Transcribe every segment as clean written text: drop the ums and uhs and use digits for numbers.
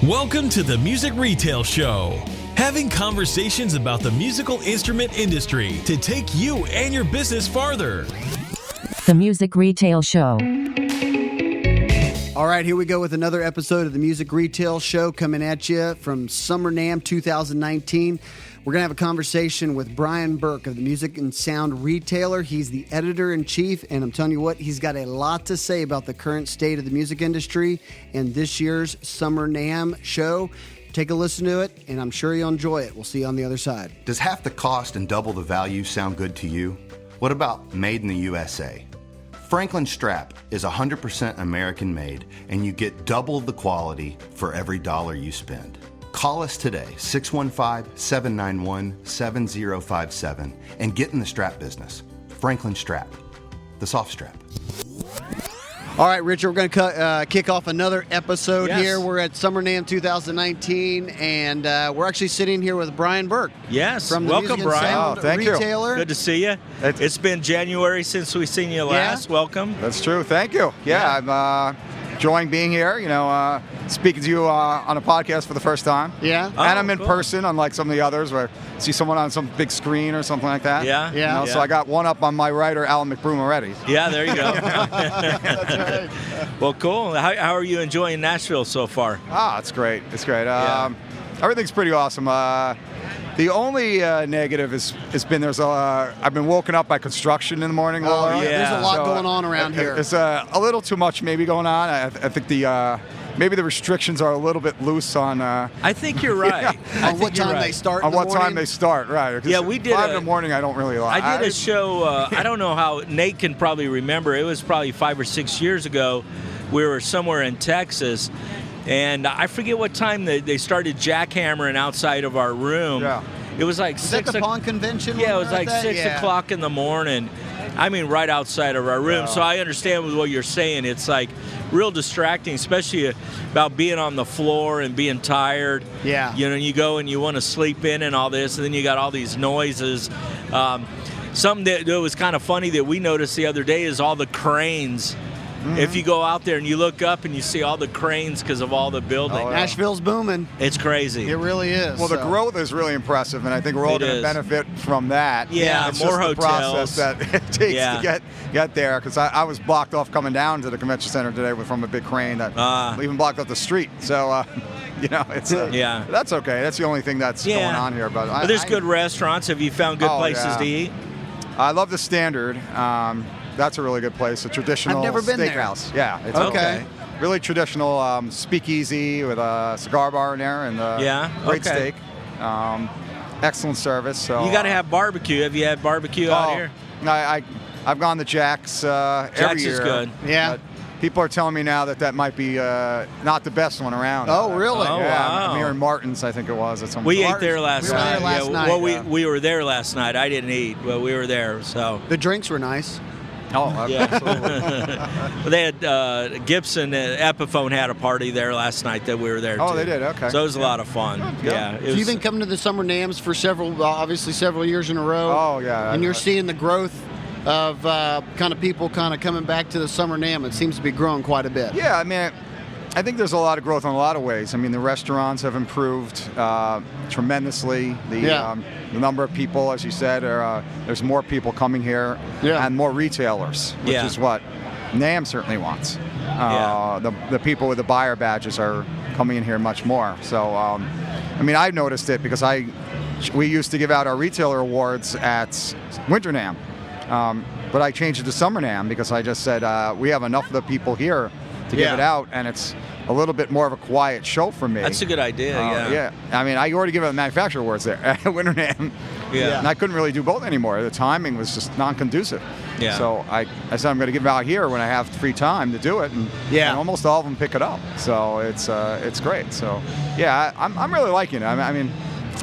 Welcome to the Music Retail Show. Having conversations about the musical instrument industry to take you and your business farther. The Music Retail Show. All right, here we go with another episode of the Music Retail Show coming at you from Summer NAMM 2019. We're going to have a conversation with Brian Berk of the Music and Sound Retailer. He's the editor-in-chief, and I'm telling you what, he's got a lot to say about the current state of the music industry and this year's Summer NAMM show. Take a listen to it, and I'm sure you'll enjoy it. We'll see you on the other side. Does half the cost and double the value sound good to you? What about made in the USA? Franklin Strap is 100% American made, and you get double the quality for every dollar you spend. Call us today, 615-791-7057, and get in the strap business. Franklin Strap, the soft strap. All right, Richard, we're going to kick off another episode here. We're at Summer NAMM 2019, and we're actually sitting here with Brian Berk. Yes, from the welcome, Music and Sound Thank Retailer. Good to see you. It's been January since we've seen you last. Welcome. That's true. Thank you. I'm enjoying being here, speaking to you on a podcast for the first time. Yeah. And I'm in person, unlike some of the others where I see someone on some big screen or something like that. Yeah. So I got one up on my writer, Alan McBroom, already. Yeah, there you go. That's right. Well, cool. How are you enjoying Nashville so far? It's great. It's great. Everything's pretty awesome. The only negative has been I've been woken up by construction in the morning. There's a lot going on around here. It's a little too much maybe going on. I think maybe the restrictions are a little bit loose on. I think you're right. On what time they start. On what time they start, right? Yeah, we did 5 in the morning. I don't really like. I did a show. I don't know how Nate can probably remember. It was probably 5 or 6 years ago. We were somewhere in Texas. And I forget what time they started jackhammering outside of our room. Yeah. It was like Is that the Pond Convention? Yeah, it was like 6 o'clock in the morning. I mean, right outside of our room. Yeah. So I understand what you're saying. It's like real distracting, especially about being on the floor and being tired. Yeah. You go and you want to sleep in and all this, and then you got all these noises. Something that was kind of funny that we noticed the other day is all the cranes. Mm-hmm. If you go out there and you look up and you see all the cranes because of all the building. Oh, yeah. Nashville's booming. It's crazy. It really is. Well, the growth is really impressive, and I think we're all going to benefit from that. Yeah, it's more just the hotels. process that it takes to get there. Because I was blocked off coming down to the convention center today from a big crane that even blocked off the street. So, it's that's okay. That's the only thing that's going on here. But there's good restaurants. Have you found good places to eat? I love the Standard. That's a really good place. A traditional I've never been steakhouse. there. Yeah, it's okay. Really traditional speakeasy with a cigar bar in there and great steak. Excellent service. So you got to have barbecue. Have you had barbecue out here? I've gone to Jack's every year. Jack's is good. Yeah. People are telling me now that might be not the best one around. Oh, really? Oh, wow. I'm here in Martin's, I think it was. At some we point. ate there last night. night. We were there last night. Well, we were there last night. I didn't eat, but we were there. So The drinks were nice. Oh, absolutely. Well, they had Gibson, Epiphone had a party there last night that we were there. Oh, too. they did. Okay. So it was a lot of fun. Yeah. So you've been coming to the Summer NAMMs for several years in a row. Oh, yeah. And you're seeing the growth of kind of people kind of coming back to the Summer NAMM. It seems to be growing quite a bit. Yeah, I mean, I think there's a lot of growth in a lot of ways. I mean, the restaurants have improved tremendously. The number of people, as you said, there's more people coming here and more retailers, which is what NAMM certainly wants. The people with the buyer badges are coming in here much more. So, I mean, I've noticed it because we used to give out our retailer awards at Winter NAMM. But I changed it to Summer NAMM because I just said we have enough of the people here to give it out, and it's a little bit more of a quiet show for me. That's a good idea, Yeah. I mean, I already give out manufacturer awards there at Winter NAMM. Yeah. And I couldn't really do both anymore. The timing was just non-conducive. Yeah. So I said I'm going to give them out here when I have free time to do it, and almost all of them pick it up. So it's great. So I'm really liking it. I mean,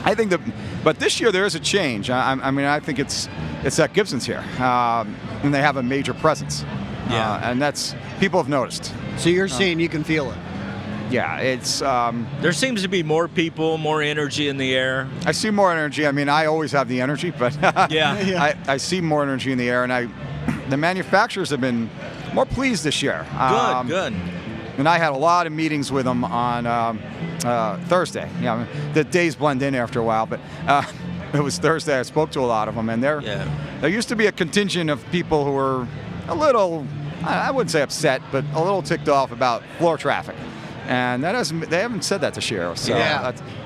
I think but this year there is a change. I mean, I think it's that Gibson's here, and they have a major presence. And that's people have noticed. So you're seeing, you can feel it. Yeah, it's. There seems to be more people, more energy in the air. I see more energy. I mean, I always have the energy, but I see more energy in the air, and the manufacturers have been more pleased this year. Good. And I had a lot of meetings with them on Thursday. Yeah, the days blend in after a while, but it was Thursday. I spoke to a lot of them, and there used to be a contingent of people who were a little, I wouldn't say upset, but a little ticked off about floor traffic. And they haven't said that this year, so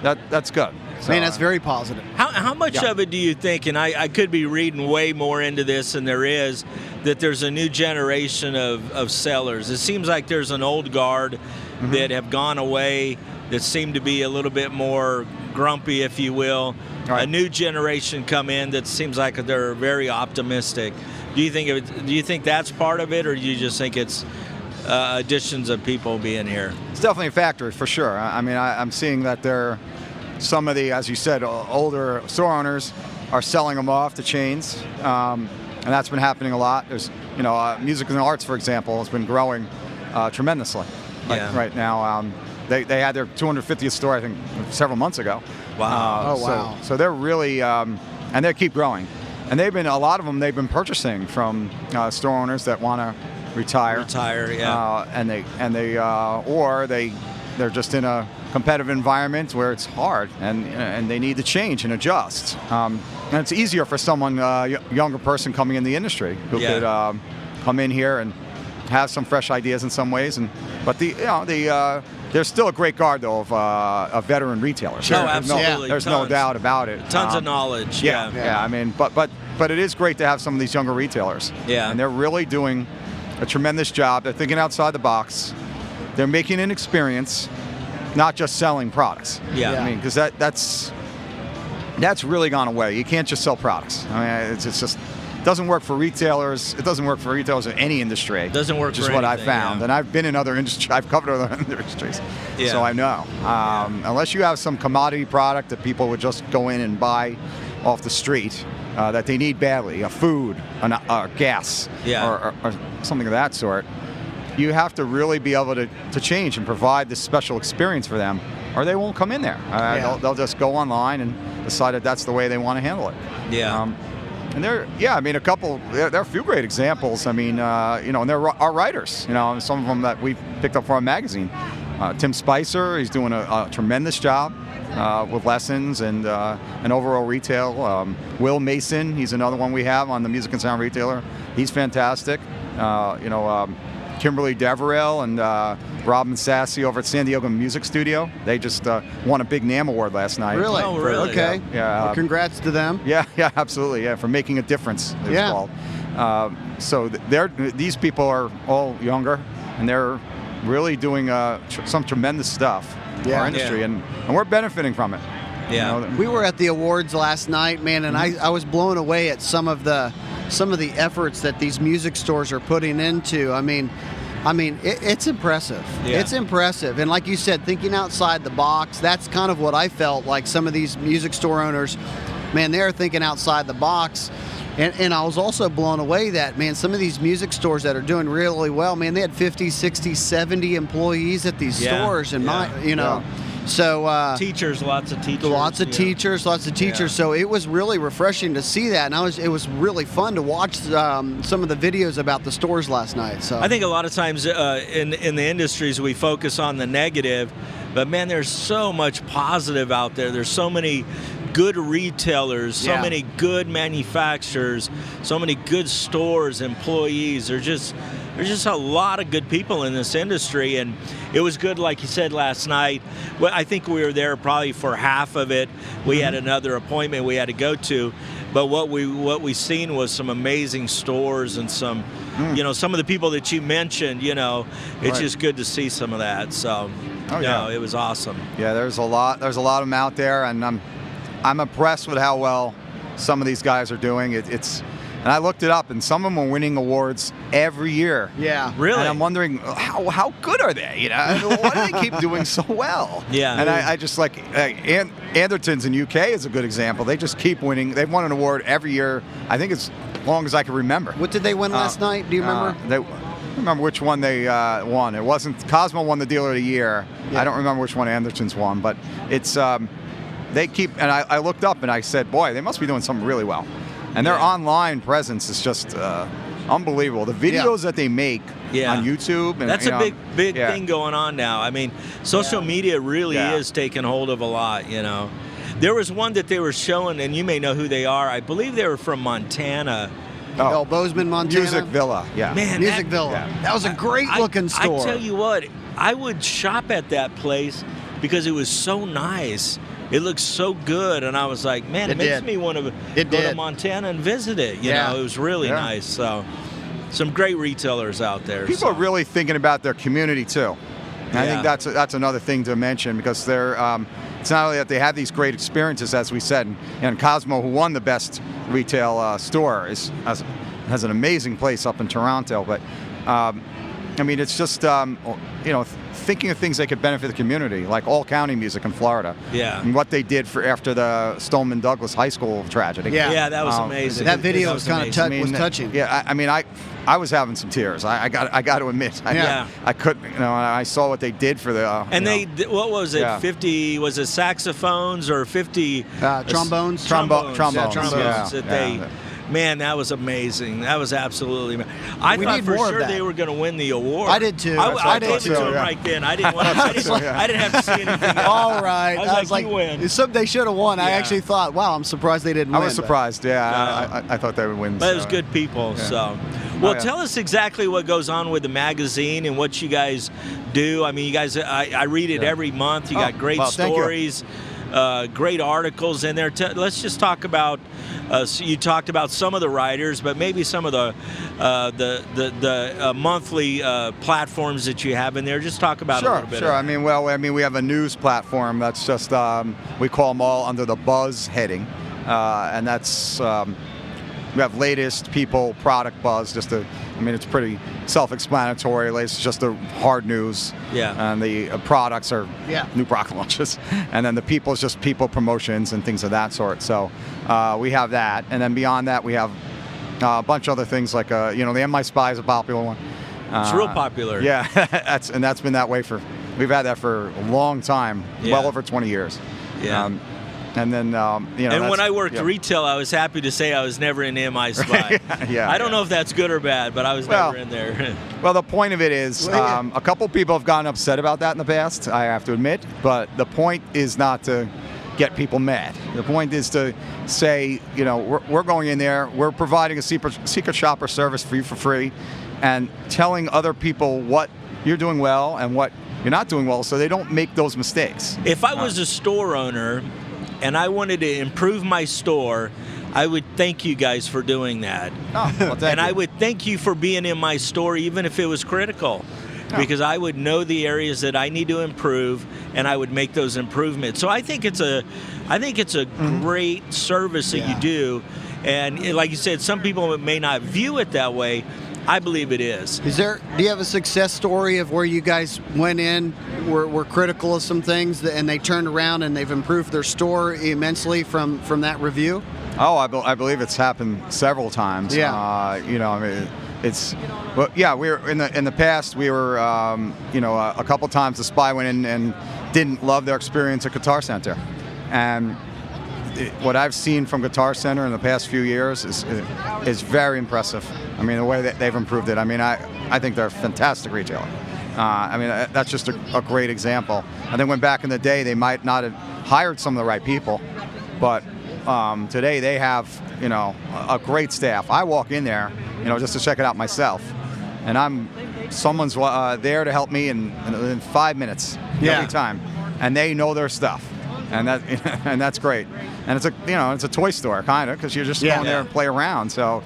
that's good. So, Man, that's very positive. How much of it do you think, and I could be reading way more into this than there is, that there's a new generation of sellers? It seems like there's an old guard that have gone away, that seem to be a little bit more grumpy, if you will. Right. A new generation come in that seems like they're very optimistic. Do you think that's part of it, or do you just think it's additions of people being here? It's definitely a factor, for sure. I mean, I'm seeing that some of the, as you said, older store owners are selling them off to chains, and that's been happening a lot. There's, music and arts, for example, has been growing tremendously. Right now, they had their 250th store, I think, several months ago. Wow! Wow! So they're really, and they keep growing, and a lot of them they've been purchasing from store owners that want to retire, they're just in a competitive environment where it's hard, and they need to change and adjust. And it's easier for someone, younger person coming in the industry, who could come in here and have some fresh ideas in some ways. But there's still a great guard though of veteran retailers. Sure, absolutely. There's no doubt about it. Tons of knowledge. Yeah. I mean, but it is great to have some of these younger retailers. Yeah. And they're really doing a tremendous job. They're thinking outside the box. They're making an experience, not just selling products. I mean, because that's really gone away. You can't just sell products. I mean, it's just doesn't work for retailers. It doesn't work for retailers in any industry. It doesn't work for anything. Just what I found. And I've been in other industries. I've covered other industries. So I know. Unless you have some commodity product that people would just go in and buy off the street that they need badly, food, gas, or something of that sort, you have to really be able to change and provide this special experience for them, or they won't come in there. They'll just go online and decide that that's the way they want to handle it. And there are a few great examples. I mean, and there are writers, some of them that we've picked up from our magazine. Tim Spicer, he's doing a tremendous job with lessons and overall retail. Will Mason, he's another one we have on the Music and Sound Retailer. He's fantastic. Kimberly Deverell and Robin Sassy over at San Diego Music Studio. They just won a big NAMM award last night. Really? Oh, really? Okay. Yeah. Well, congrats to them. Yeah, absolutely. Yeah, for making a difference. It's called. So these people are all younger, and they're really doing some tremendous stuff in our industry, and we're benefiting from it. Yeah. We were at the awards last night, man, and I was blown away at some of the efforts that these music stores are putting into. I mean, it's impressive. Yeah. It's impressive. And like you said, thinking outside the box, that's kind of what I felt like some of these music store owners, man, they're thinking outside the box. And I was also blown away that, man, some of these music stores that are doing really well, man, they had 50, 60, 70 employees at these stores. And, So teachers, lots of teachers. Lots of teachers. So it was really refreshing to see that, and it was really fun to watch some of the videos about the stores last night. So I think a lot of times in the industries we focus on the negative, but man, there's so much positive out there. There's so many good retailers, so many good manufacturers, so many good stores, employees. There's just a lot of good people in this industry, and it was good, like you said last night. Well, I think we were there probably for half of it. We had another appointment we had to go to, but what we seen was some amazing stores and some, some of the people that you mentioned. It's just good to see some of that. So, it was awesome. Yeah, there's a lot of them out there, and I'm impressed with how well some of these guys are doing. And I looked it up, and some of them are winning awards every year. Yeah, really. And I'm wondering how good are they? Why do they keep doing so well? Yeah. And I just like Andertons in UK is a good example. They just keep winning. They've won an award every year. I think as long as I can remember. What did they win last night? Do you remember? I don't remember which one they won. It wasn't Cosmo won the Dealer of the Year. Yeah. I don't remember which one Andertons won, but it's they keep. And I looked up and I said, boy, they must be doing something really well. And their online presence is just unbelievable. The videos that they make on YouTube. And, that's a big thing going on now. I mean, social media really is taking hold of a lot, you know. There was one that they were showing, and you may know who they are. I believe they were from Montana. Oh, Bozeman, Montana. Music Villa, Man, Music Villa. That was a great-looking store. I tell you what, I would shop at that place because it was so nice. It looked so good, and I was like, man, it makes me want to go to Montana and visit it. You know, it was really nice. So, some great retailers out there. People are really thinking about their community too. And I think that's another thing to mention, because they're it's not only that they have these great experiences, as we said, and Cosmo, who won the best retail store, has an amazing place up in Toronto. But I mean, it's just you know, thinking of things that could benefit the community, like All County Music in Florida. Yeah. And what they did after the Stoneman Douglas High School tragedy. Yeah, that was amazing. That video was kind of touching. Yeah, I mean, I was having some tears. I got to admit. I couldn't. You know, I saw what they did for the. And what was it? 50 was it saxophones or 50 trombones? Trombones. Yeah. Man, that was amazing. That was absolutely amazing. I thought for sure they were going to win the award. I did too. I gave it to them right then. I didn't want to. I didn't have to see anything else. All right. I was like, you win. They should have won. I actually thought, wow, I'm surprised they didn't win. I was surprised. I thought they would win. But it was good people. So, well, tell us exactly what goes on with the magazine and what you guys do. I mean, you guys, I read it every month. You got great stories. Great articles in there. Let's just talk about. You talked about some of the writers, but maybe some of the monthly platforms that you have in there. Just talk about it a little bit. Sure. I mean, we have a news platform that's just we call them all under the Buzz heading, and that's we have latest people, product buzz. It's pretty self-explanatory. It's just the hard news. Yeah. And the products are new product launches. And then the people is just people promotions and things of that sort. So we have that. And then beyond that, we have a bunch of other things like, the Am I Spy is a popular one. It's real popular. Yeah. that's been that way we've had that for a long time, well over 20 years. Yeah. And then, And when I worked retail, I was happy to say I was never in Am I Spy. I don't know if that's good or bad, but I was never in there. Well, the point of it is, a couple people have gotten upset about that in the past, I have to admit, but the point is not to get people mad. The point is to say, we're going in there, we're providing a secret shopper service for you for free, and telling other people what you're doing well and what you're not doing well, so they don't make those mistakes. If I was a store owner and I wanted to improve my store, I would thank you guys for doing that. I would thank you for being in my store, even if it was critical, because I would know the areas that I need to improve, and I would make those improvements. So I think it's a great service that you do, and like you said, some people may not view it that way. I believe it is. Do you have a success story of where you guys went in, were critical of some things, and they turned around and they've improved their store immensely from that review? Oh, I believe it's happened several times. Yeah. We were in the past. We were, a couple times the Spy went in and didn't love their experience at Guitar Center, and what I've seen from Guitar Center in the past few years is very impressive. I mean, the way that they've improved it. I mean, I think they're a fantastic retailer. That's just a great example. I think when back in the day, they might not have hired some of the right people, but today they have, a great staff. I walk in there, just to check it out myself, and someone's there to help me in 5 minutes every time, and they know their stuff. And that's great, and it's a toy store kind of, because you're just going there and play around. So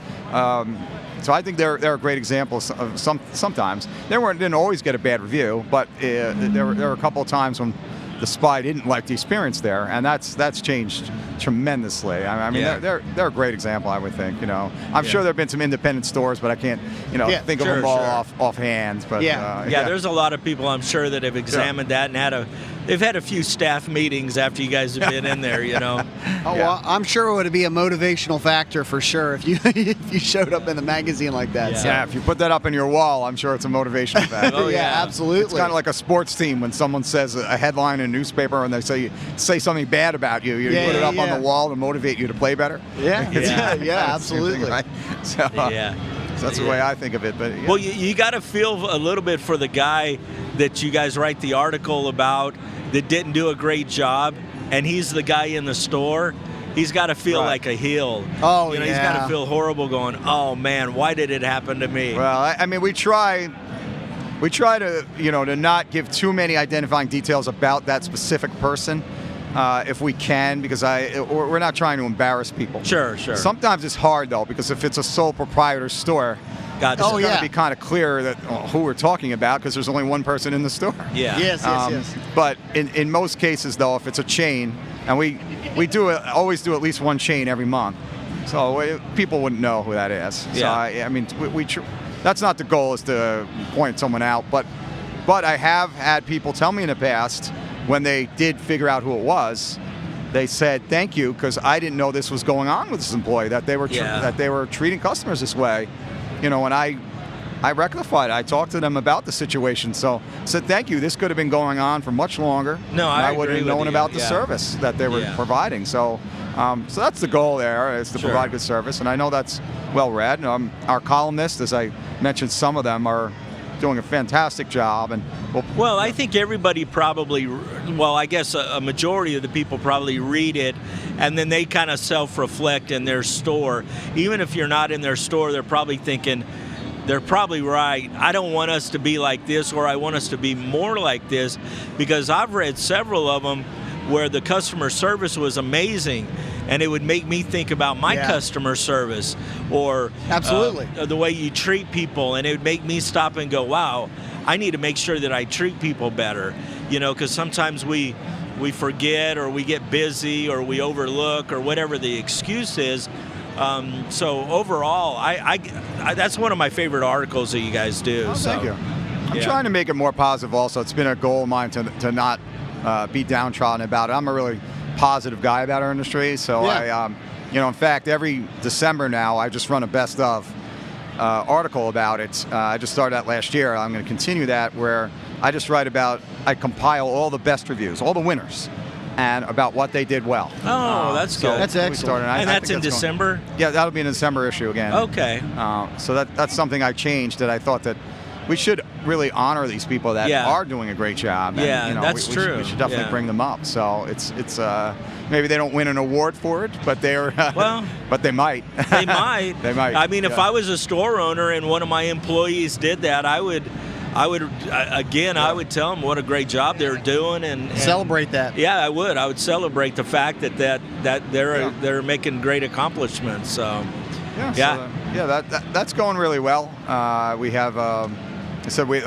I think they're a great example. Of sometimes they didn't always get a bad review, but there were a couple of times when the Spy didn't like the experience there, and that's changed tremendously. They're a great example, I would think. I'm sure there've been some independent stores, but I can't think of them all offhand. But there's a lot of people, I'm sure, that have examined that and they've had a few staff meetings after you guys have been in there. Well, I'm sure it would be a motivational factor for sure if you showed up in the magazine like that. Yeah, if you put that up in your wall, I'm sure it's a motivational factor. Oh yeah, absolutely. It's kind of like a sports team when someone says a headline in a newspaper and they say something bad about you. You put it up on the wall to motivate you to play better. Yeah, absolutely. Thing, right? That's the way I think of it. But well, you got to feel a little bit for the guy that you guys write the article about that didn't do a great job, and he's the guy in the store. He's got to feel like a heel. Oh, He's got to feel horrible going, oh, man, why did it happen to me? Well, I mean, we try to, to not give too many identifying details about that specific person if we can, because we're not trying to embarrass people. Sure. Sometimes it's hard, though, because if it's a sole proprietor store, it's going to be kind of clear that who we're talking about, because there's only one person in the store. Yeah. Yes. But in most cases, though, if it's a chain, and we always do at least one chain every month, so people wouldn't know who that is. So I mean, that's not the goal, is to point someone out. But I have had people tell me in the past, when they did figure out who it was, they said thank you, because I didn't know this was going on with this employee, that they were treating customers this way. And I rectified it. I talked to them about the situation. So I said, thank you. This could have been going on for much longer. No, I would have known about the service that they were providing. So that's the goal there, is to provide good service. And I know that's well read. Our columnists, as I mentioned, some of them are doing a fantastic job. And well, I think everybody probably, I guess a majority of the people probably read it, and then they kind of self-reflect in their store. Even if you're not in their store, they're probably thinking, they're probably right. I don't want us to be like this, or I want us to be more like this, because I've read several of them where the customer service was amazing, and it would make me think about my customer service, or absolutely the way you treat people, and it would make me stop and go, wow, I need to make sure that I treat people better, because sometimes we forget, or we get busy, or we overlook, or whatever the excuse is. So overall, I that's one of my favorite articles that you guys do. Oh, thank you. I'm trying to make it more positive also. It's been a goal of mine to not be downtrodden about it. I'm a really positive guy about our industry. So in fact, every December now, I just run a best of article about it. I just started that last year. I'm going to continue that, where I just I compile all the best reviews, all the winners, and about what they did well. Oh, that's good. That's excellent. And that's in December? That'll be in the December issue again. Okay. So that's something I changed, that I thought that we should really honor these people that are doing a great job. And, that's true. We should definitely bring them up. So it's maybe they don't win an award for it, but but they might. They might. They might. I mean, if I was a store owner and one of my employees did that, I would tell them what a great job they're doing, and celebrate that. Yeah, I would. I would celebrate the fact that they're making great accomplishments. So that's going really well. We have, a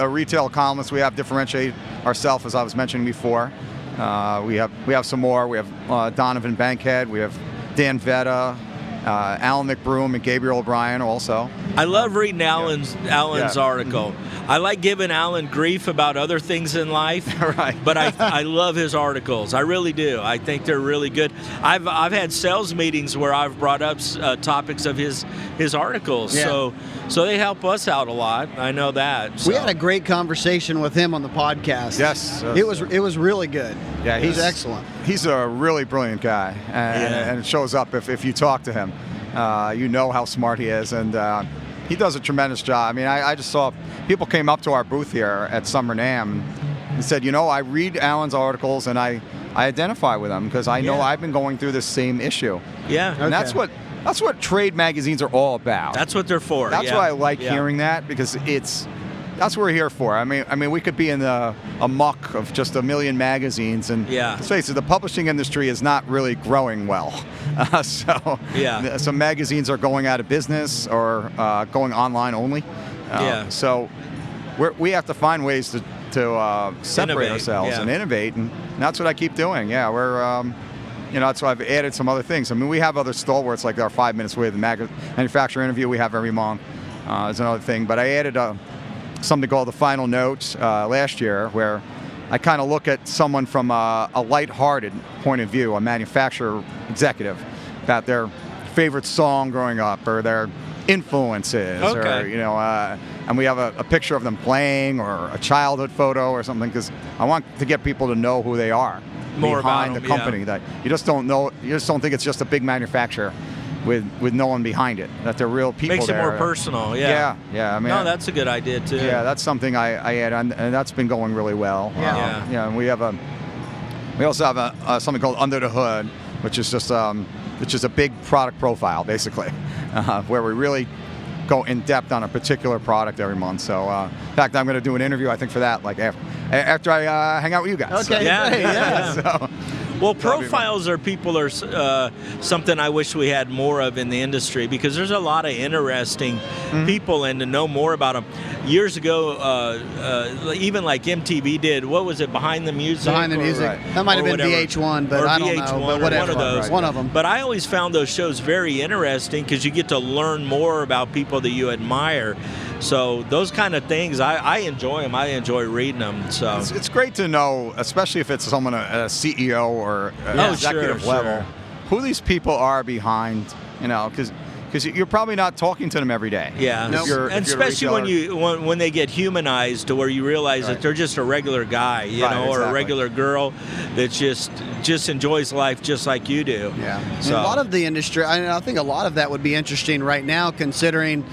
retail columnist. We have differentiated ourselves, as I was mentioning before. We have some more. We have Donovan Bankhead. We have Dan Vetta, Alan McBroom, and Gabriel O'Brien also. I love reading Alan's article. I like giving Alan grief about other things in life, right? But I love his articles. I really do. I think they're really good. I've had sales meetings where I've brought up topics of his articles. Yeah. So they help us out a lot. I know that. So. We had a great conversation with him on the podcast. Yes, it was really good. Yeah, he's excellent. He's a really brilliant guy, and it shows up if you talk to him. You know how smart he is, and he does a tremendous job. I mean, I just saw people came up to our booth here at NAMM and said, I read Alan's articles and I identify with them, because I know I've been going through this same issue. Yeah, and that's what trade magazines are all about. That's what they're for. That's why I like hearing that, because that's what we're here for. I mean, we could be in a muck of just a million magazines, and let's face it, the publishing industry is not really growing well. Some magazines are going out of business or going online only. So we have to find ways to separate ourselves and innovate, and that's what I keep doing. Yeah, we're. That's why I've added some other things. I mean, we have other stalwarts, like our 5 minutes with the manufacturer interview we have every month. Is another thing, but I added something called the Final Note last year, where I kind of look at someone from a lighthearted point of view, a manufacturer executive, about their favorite song growing up, or their influences, or and we have a picture of them playing, or a childhood photo or something, because I want to get people to know who they are more behind about the company. That you just don't know, you just don't think it's just a big manufacturer. with no one behind it. That they're real people. Makes it there. more personal. Yeah. I mean, no, that's a good idea too. Yeah, that's something I add on, and that's been going really well. Yeah. And we also have something called Under the Hood, which is just which is a big product profile, basically, where we really go in depth on a particular product every month. So, in fact, I'm going to do an interview, I think, for that, like after I hang out with you guys. Okay. Yeah. So, well, profiles are something I wish we had more of in the industry, because there's a lot of interesting people, and to know more about them. Years ago, even like MTV did, what was it, Behind the Music? Behind the Music. Right. That might have been whatever. VH1, but Or I don't VH1 know. But or whatever. one of those. One of them. But I always found those shows very interesting, because you get to learn more about people that you admire. So those kind of things, I enjoy them. I enjoy reading them. So it's great to know, especially if it's someone at a CEO or executive level, who these people are behind, because you're probably not talking to them every day. Yeah, and especially when they get humanized, to where you realize that they're just a regular guy, or a regular girl that just enjoys life just like you do. Yeah. So a lot of the industry, I think a lot of that would be interesting right now, considering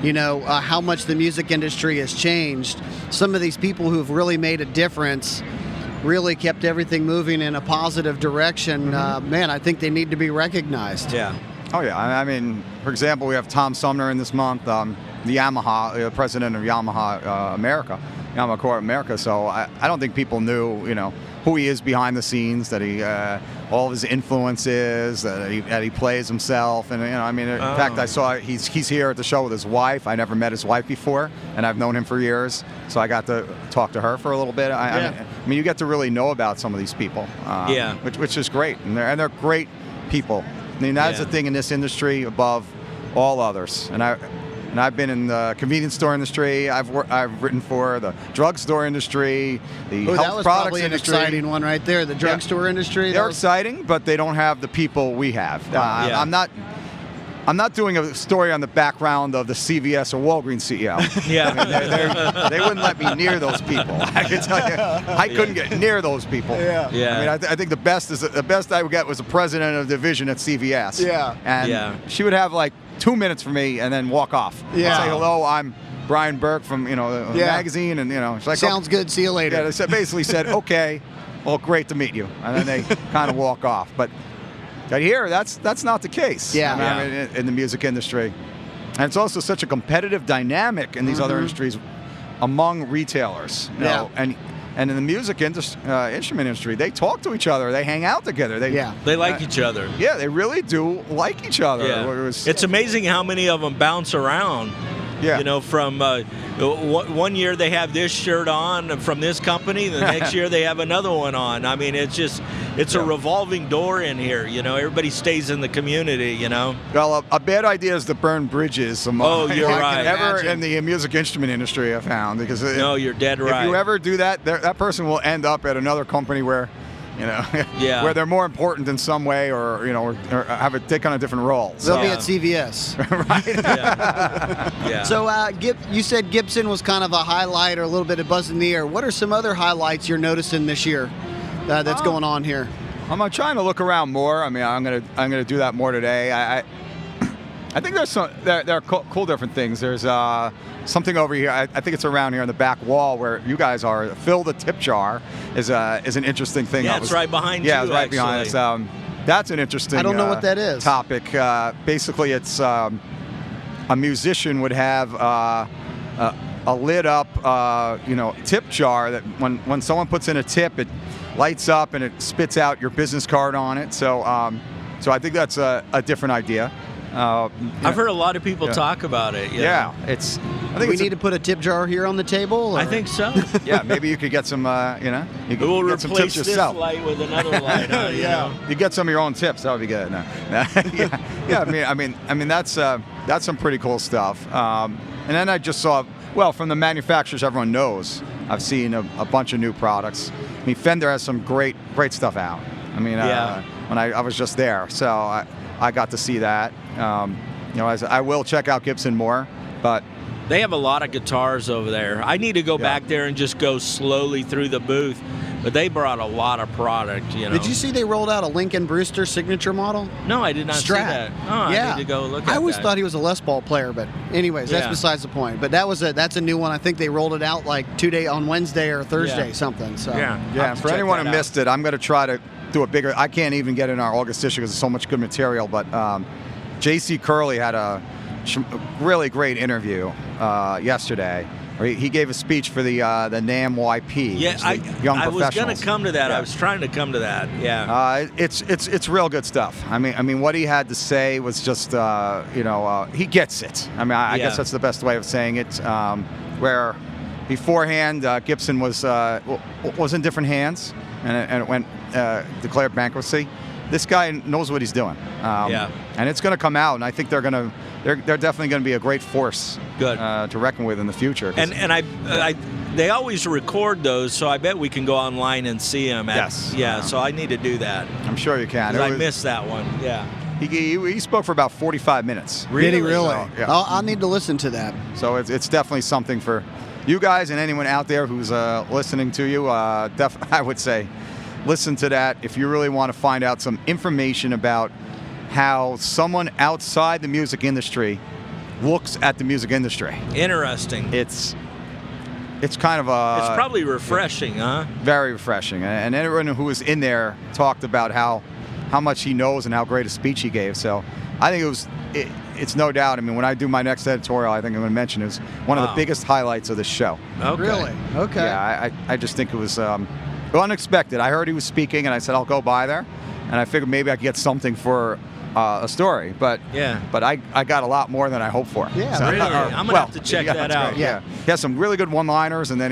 how much the music industry has changed. Some of these people who've really made a difference, really kept everything moving in a positive direction. Man, I think they need to be recognized. Yeah. Oh, yeah. I mean, for example, we have Tom Sumner in this month, the Yamaha, president of Yamaha Yamaha Corp America. So I don't think people knew, who he is behind the scenes, that he, all of his influences, that he plays himself. And, in fact, I saw he's here at the show with his wife. I never met his wife before, and I've known him for years. So I got to talk to her for a little bit. I mean, you get to really know about some of these people, which is great. And they're great people. I mean, that's the thing in this industry above all others. And I've been in the convenience store industry. I've written for the drugstore industry, the health that was products probably industry. An exciting one right there. The drugstore industry. They're exciting, but they don't have the people we have. I'm not doing a story on the background of the CVS or Walgreens CEO. Yeah, I mean, they wouldn't let me near those people. I can tell you, I couldn't get near those people. Yeah. I mean, I think the best I would get was the president of the division at CVS. Yeah. And she would have like 2 minutes for me and then walk off. Yeah. Say hello. I'm Brian Berk from the magazine, and she's like, sounds good. See you later. Yeah. They basically said, okay, well, great to meet you, and then they kind of walk off. But here, that's not the case. I mean, in the music industry, and it's also such a competitive dynamic in these other industries among retailers. And in the music instrument industry, they talk to each other, they hang out together. They like each other. Yeah, they really do like each other. Yeah. It's amazing how many of them bounce around. Yeah. From one year they have this shirt on from this company, the next year they have another one on. I mean, it's a revolving door in here. Everybody stays in the community. Well, a bad idea is to burn bridges. You're right. Ever in the music instrument industry, I found, because no, you're dead right. If you ever do that, that person will end up at another company where, where they're more important in some way, or take on a different role. They'll be at CVS, right? Yeah. So you said Gibson was kind of a highlight, or a little bit of buzz in the air. What are some other highlights you're noticing this year that's going on here? I'm trying to look around more. I mean, I'm gonna do that more today. I think there are cool different things. There's something over here. I think it's around here on the back wall where you guys are. Fill the tip jar is an interesting thing. Yeah, it's right behind you. Yeah, it's right behind us. That's an interesting. I don't know what that is. Topic. Basically, it's a musician would have a lit up, tip jar that when someone puts in a tip, it lights up and it spits out your business card on it. So I think that's a different idea. I've heard a lot of people talk about it. Yeah, I think we need to put a tip jar here on the table. Or? I think so. Yeah, maybe you could get some. You could we'll get some tips this yourself. light with another light. You get some of your own tips. That would be good. No. I mean that's some pretty cool stuff. And then I just saw, from the manufacturers everyone knows, I've seen a bunch of new products. I mean, Fender has some great stuff out. I mean, when I was just there, so I got to see that. I will check out Gibson more, but they have a lot of guitars over there. I need to go back there and just go slowly through the booth, But they brought a lot of product, you know. Did you see they rolled out a Lincoln Brewster signature model? No, I did not see that. Oh, yeah. I need to go look at that. I always thought he was a Les Paul player, but anyways, that's besides the point. But that's a new one. I think they rolled it out like on Wednesday or Thursday, something. So yeah. For anyone who missed it, I'm going to try to do a bigger. I can't even get in our August issue because there's so much good material. But J.C. Curley had a really great interview yesterday. He gave a speech for the NAMM YP. Yeah, young I was going professionals. to come to that. Yeah. I was trying to come to that. Yeah. It's real good stuff. I mean, what he had to say was just, he gets it. I mean, I guess that's the best way of saying it. Where beforehand, Gibson was in different hands, and it went declared bankruptcy. This guy knows what he's doing. And it's going to come out, and I think they're definitely going to be a great force to reckon with in the future. And they always record those, so I bet we can go online and see them. So I need to do that. I'm sure you can. I missed that one. Yeah. He spoke for about 45 minutes. Really? Did he really? So, yeah. I'll need to listen to that. So it's definitely something for you guys and anyone out there who's listening to you. I would say listen to that if you really want to find out some information about how someone outside the music industry looks at the music industry. Interesting. It's kind of it's probably refreshing, huh? Very refreshing. And everyone who was in there talked about how much he knows and how great a speech he gave. So I think it's no doubt. I mean, when I do my next editorial, I think I'm going to mention it was one of the biggest highlights of the show. Okay. Really? Okay. Yeah, I just think it was unexpected. I heard he was speaking, and I said, I'll go by there. And I figured maybe I could get something for a story. But I got a lot more than I hoped for. Yeah, really? I'm going to have to check that out. Great. Yeah. He has some really good one-liners, and then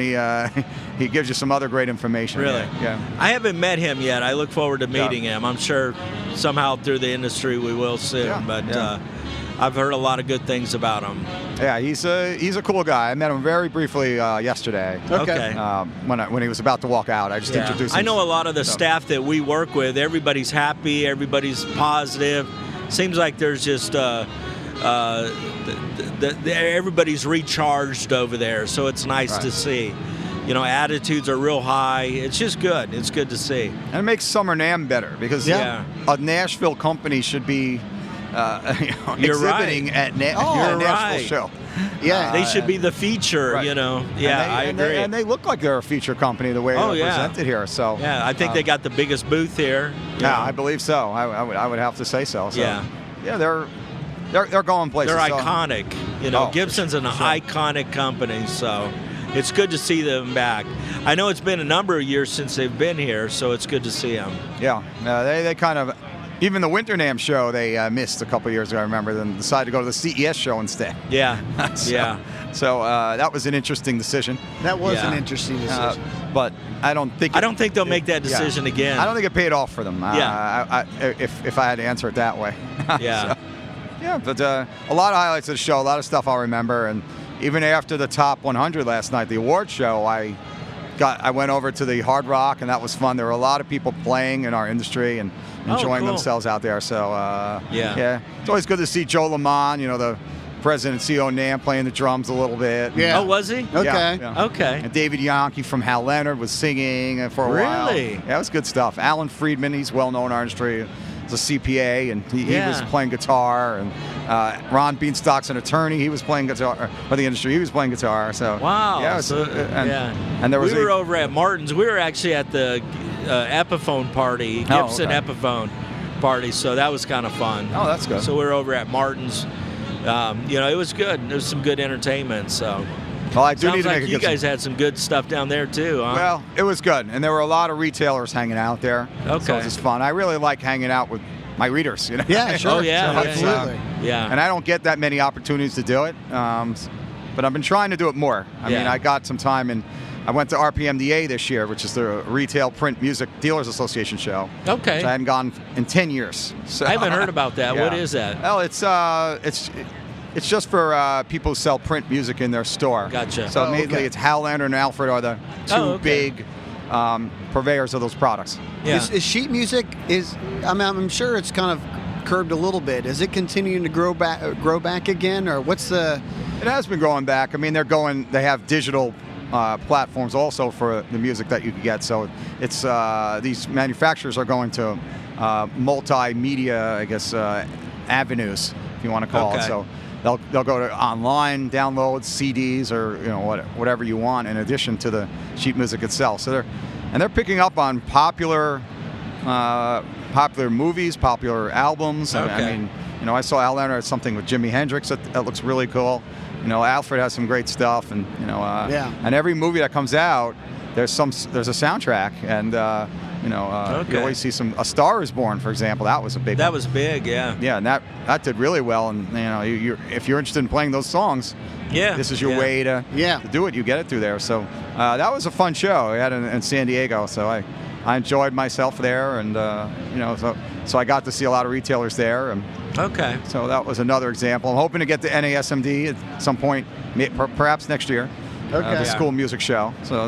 he gives you some other great information. Really? Yeah. I haven't met him yet. I look forward to meeting him. I'm sure somehow through the industry we will soon. Yeah. But I've heard a lot of good things about him. Yeah, he's a cool guy. I met him very briefly yesterday. Okay. When he was about to walk out, I just introduced him. I know a lot of the staff that we work with. Everybody's happy. Everybody's positive. Seems like there's just everybody's recharged over there. So it's nice to see. You know, attitudes are real high. It's just good. It's good to see. And it makes Summer NAMM better because a Nashville company should be exhibiting at a Nashville show. Yeah, they should be the feature. You know. Yeah, I agree. And they look like they're a feature company the way they're presented here. So I think they got the biggest booth here. Yeah, I believe so. I would have to say so. Yeah, they're going places. They're iconic. You know, Gibson's an iconic company. So it's good to see them back. I know it's been a number of years since they've been here, so it's good to see them. Yeah, they kind of. Even the Winter NAMM show they missed a couple of years ago, I remember, then decided to go to the CES show instead. Yeah, So that was an interesting decision. That was an interesting decision. But I don't think they'll make that decision again. I don't think it paid off for them. If I had to answer it that way. Yeah. But a lot of highlights of the show, a lot of stuff I'll remember, and even after the top 100 last night, the award show, I went over to the Hard Rock, and that was fun. There were a lot of people playing in our industry and enjoying themselves out there. So, it's always good to see Joe Lamont, the president and CEO of NAMM, playing the drums a little bit. Yeah. Oh, was he? Okay. Yeah. Okay. And David Yankee from Hal Leonard was singing for a while. Really? Yeah, it was good stuff. Alan Friedman, he's well-known in our industry. He's a CPA, and he was playing guitar. And Ron Beanstock's an attorney. He was playing guitar for the industry. He was playing guitar. So wow. Yeah. And there was we were over at Martin's. We were actually at the Epiphone party, Gibson Epiphone party. So that was kind of fun. Oh, that's good. So we were over at Martin's. It was good. There was some good entertainment. So. Well, I do Sounds need to like make you guys had some good stuff down there too, huh? Well, it was good, and there were a lot of retailers hanging out there. Okay. So it was just fun. I really like hanging out with my readers. Yeah, sure. Oh yeah, absolutely. Yeah. And I don't get that many opportunities to do it, but I've been trying to do it more. I mean, I got some time, and I went to RPMDA this year, which is the Retail Print Music Dealers Association show. Okay. Which I hadn't gone in 10 years. So, I haven't heard about that. Yeah. What is that? Well, it's just for people who sell print music in their store. Gotcha. So mainly it's Hal Leonard and Alfred are the two big purveyors of those products. Yeah. Is sheet music I'm sure it's kind of curbed a little bit. Is it continuing to grow back again, or what's the? It has been growing back. I mean, they have digital platforms also for the music that you can get. So it's these manufacturers are going to multimedia, I guess, avenues, if you want to call it. So they'll go to online downloads, CDs, or whatever you want, in addition to the sheet music itself. So they're picking up on popular movies, popular albums. I mean, I saw Al Leonard something with Jimi Hendrix that looks really cool. Alfred has some great stuff, and and every movie that comes out, there's a soundtrack, and you always see A Star Is Born, for example. That was a big. That was big, yeah. Yeah, and that did really well, and if you're interested in playing those songs, this is your way to do it. You get it through there. So that was a fun show. We had it in San Diego, so I enjoyed myself there, and so I got to see a lot of retailers there. And so that was another example. I'm hoping to get to NASMD at some point, perhaps next year. The school music show. So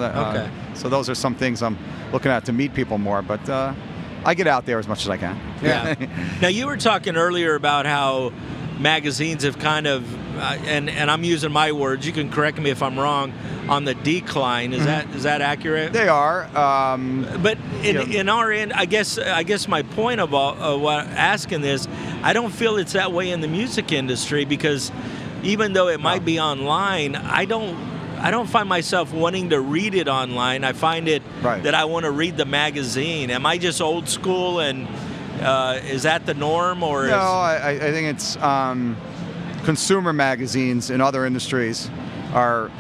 so those are some things I'm looking at to meet people more. But I get out there as much as I can. Yeah. Now, you were talking earlier about how magazines have kind of, and I'm using my words, you can correct me if I'm wrong, on the decline. Is that accurate? They are. But in our end, I guess my point of asking this, I don't feel it's that way in the music industry, because even though it might be online, I don't find myself wanting to read it online. I find it that I want to read the magazine. Am I just old school, and is that the norm? Or no, I think it's consumer magazines in other industries are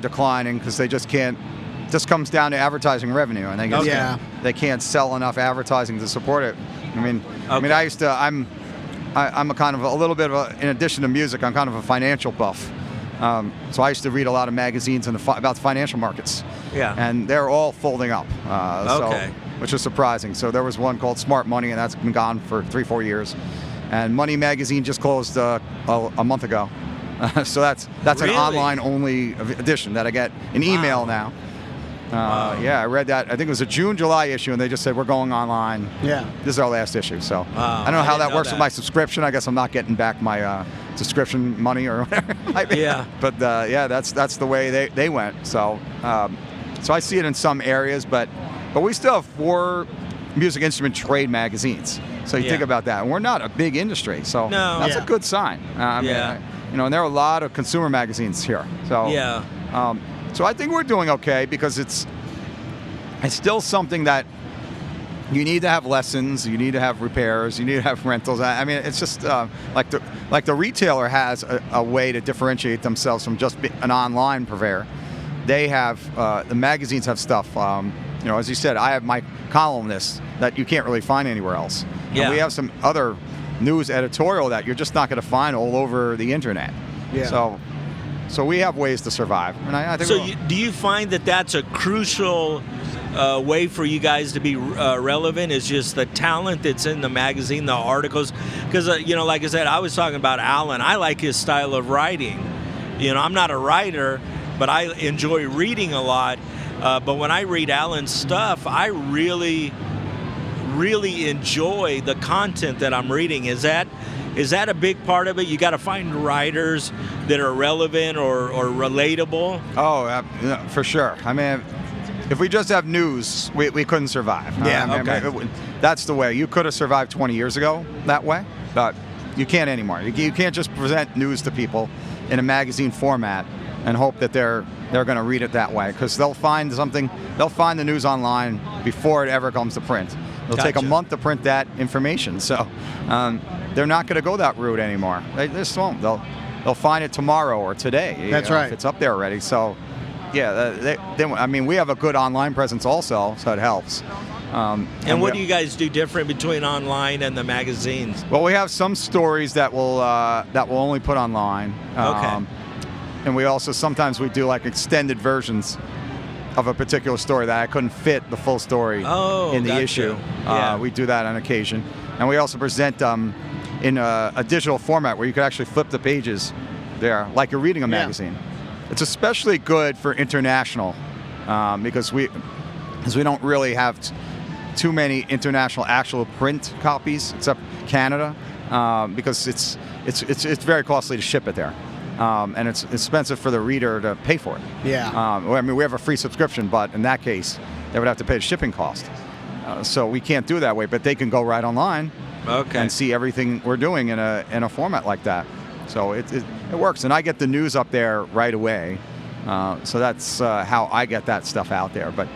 declining because they just can't. Just comes down to advertising revenue, and they can't sell enough advertising to support it. I mean, I used to. I'm a kind of a little bit of in addition to music, I'm kind of a financial buff. So I used to read a lot of magazines about the financial markets. Yeah. And they're all folding up. Which is surprising. So there was one called Smart Money, and that's been gone for 3-4 years. And Money Magazine just closed a month ago. So that's really? An online-only edition that I get an email now. I read that. I think it was a June-July issue, and they just said, we're going online. Yeah. This is our last issue. So I don't know how that works with my subscription. I guess I'm not getting back my subscription money or whatever. But that's the way they went. So I see it in some areas, but we still have 4 music instrument trade magazines. So you think about that. And we're not a big industry, so that's a good sign. And there are a lot of consumer magazines here. So so I think we're doing okay, because it's still something that you need to have lessons, you need to have repairs, you need to have rentals. I mean, it's just like the retailer has a way to differentiate themselves from just an online purveyor. They have the magazines have stuff. As you said, I have my columnists that you can't really find anywhere else. Yeah. And we have some other news editorial that you're just not going to find all over the internet. Yeah. So we have ways to survive. And I think do you find that that's a crucial way for you guys to be relevant, is just the talent that's in the magazine, the articles? Because, like I said, I was talking about Alan. I like his style of writing. I'm not a writer, but I enjoy reading a lot. But when I read Alan's stuff, I really, really enjoy the content that I'm reading. Is that a big part of it? You got to find writers that are relevant or relatable? Oh, for sure. I mean, if we just have news, we couldn't survive. That's the way. You could have survived 20 years ago that way, but you can't anymore. You can't just present news to people in a magazine format and hope that they're going to read it that way, because they'll find the news online before it ever comes to print. It'll take a month to print that information, so they're not going to go that route anymore. They just won't. They'll find it tomorrow or today. That's right. If it's up there already. So we have a good online presence also, so it helps. And what do you guys do different between online and the magazines? Well, we have some stories that will only put online. And we also sometimes we do like extended versions of a particular story that I couldn't fit the full story in the issue. We do that on occasion. And we also present in a digital format where you could actually flip the pages there, like you're reading a magazine. It's especially good for international because we don't really have too many international actual print copies, except Canada, because it's very costly to ship it there. and it's expensive for the reader to pay for it. Yeah. I mean, we have a free subscription, but in that case, they would have to pay the shipping cost. So we can't do it that way, but they can go right online and see everything we're doing in a format like that. So it works, and I get the news up there right away. So that's how I get that stuff out there. But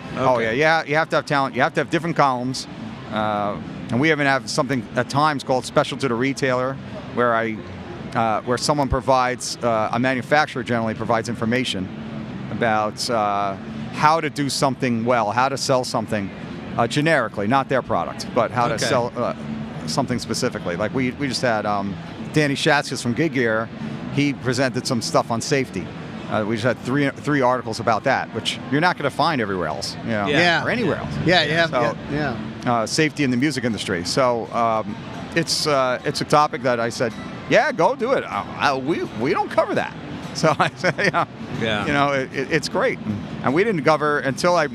you have to have talent. You have to have different columns, and we even have something at times called Special to the Retailer, where someone provides, a manufacturer generally provides information about how to do something well, how to sell something generically, not their product, but how to sell something specifically. Like we just had Danny Schatzkes from Gig Gear. He presented some stuff on safety. We just had three articles about that, which you're not going to find everywhere else, or anywhere else. Safety in the music industry. So it's a topic that I said, go do it. We don't cover that. So I said, it's great. And we didn't cover until I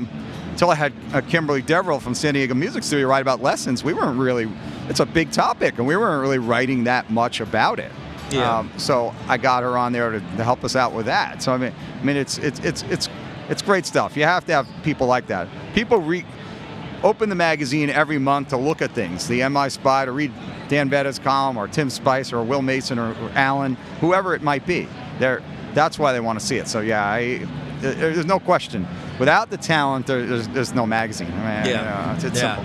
had Kimberly Deverell from San Diego Music Studio write about lessons. We weren't really. It's a big topic, and we weren't really writing that much about it. Yeah. So I got her on there to help us out with that. So I mean, it's great stuff. You have to have people like that. People open the magazine every month to look at things. The MI Spy, to read Dan Vetta's column, or Tim Spicer, or Will Mason, or Alan, whoever it might be. That's why they want to see it. So there's no question. Without the talent, there's no magazine. I mean, it's simple.